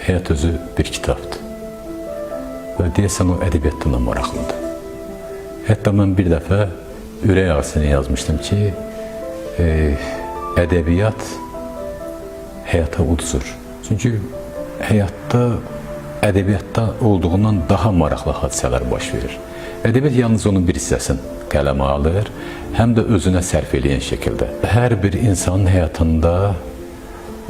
həyat özü bir kitabdır. Və deyəsən o ədəbiyyatdan maraqlıdır. Hətta mən bir dəfə ürək ağrısını yazmışdım ki, ədəbiyyat həyata uduzur. Çünki həyatda, ədəbiyyatda olduğundan daha maraqlı hadisələr baş verir. Ədəbiyyat yalnız onun bir hissəsini qələmə alır, həm də özünə sərf eləyən şəkildə. Hər bir insanın həyatında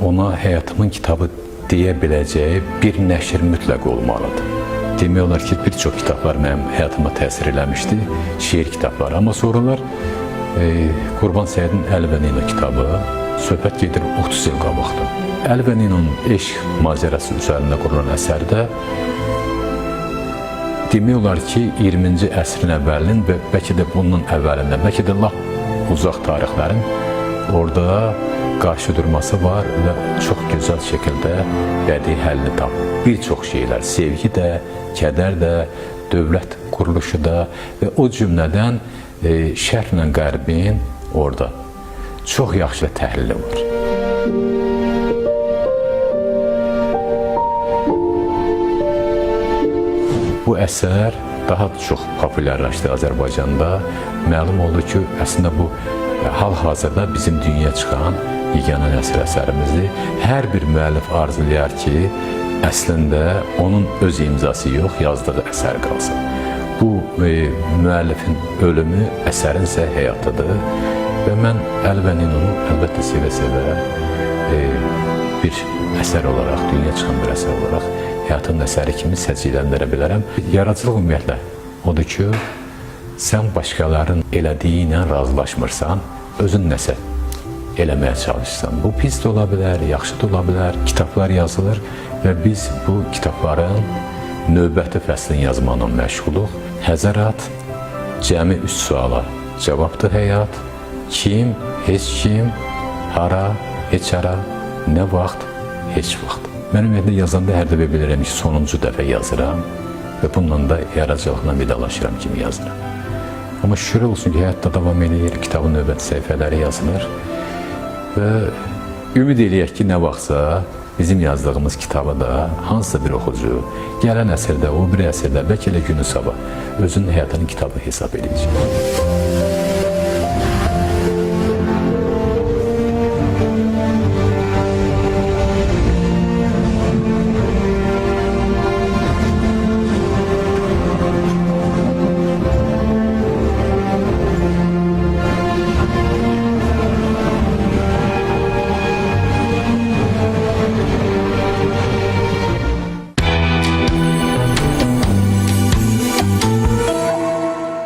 ona həyatımın kitabı deyə biləcəyi bir nəşr mütləq olmalıdır. Demək olar ki, bir çox kitablar mənim həyatıma təsir eləmişdi, şeir kitabları. Amma sonralar Qurban Səidin Əli və Nino kitabı söhbət gedir 30 il qabaqda. Əli və Nino'nun eşq macərası üzərində qurulan əsərdə demək olar ki, 20-ci əsrin əvvəlinin və bəlkə də bunun əvvəlindən, bəlkə də lap uzaq tarixlərin orada qarşı durması var və çox gözəl şəkildə bədii həllini tapır. Bir çox şeylər, sevgi də, kədər də, dövlət quruluşu da və o cümlədən şərqlə qərbin orada çox yaxşı təhlili var. Bu əsər daha çox populyarlaşdı Azərbaycanda. Məlum oldu ki, əslində bu hal-hazırda bizim dünyaya çıxan yeganə nəsr əsərimizdir. Hər bir müəllif arzulayar ki, əslində onun öz imzası yox, yazdığı əsər qalsın. Bu müəllifin ölümü əsərin isə həyatıdır və mən Əli və Nino'nu əlbəttə sevə-sevə bir əsər olaraq, dünyaya çıxan bir əsər olaraq həyatın əsəri kimi səciyyələndirə bilərəm. Yaradıcılıq ümumiyyətlə odur ki, sən başqalarının elədiyi ilə razılaşmırsan, özün nəsə eləməyə çalışsan. Bu pis də ola bilər, yaxşı da ola bilər. Kitablar yazılır və biz bu kitabların növbəti fəslin yazmanla məşğuluq. Həzərat, cəmi 3 suala cavabdır həyat. Kim, heç kim, hara, heç hara, nə vaxt, heç vaxt. Mən ümumiyyətlə yazanda hər dəfə bilirəm ki, sonuncu dəfə yazıram və bununla da yaradıcılıqla vidalaşıram kimi yazıram. Amma şükür olsun ki, həyatda davam edir, kitabın növbəti səhifələri yazılır və ümid eləyək ki, nə vaxtsa bizim yazdığımız kitabı da hansısa bir oxucu gələn əsrdə, o bir əsrdə, bəlkə də günü sabah özünün həyatının kitabı hesab edəcək.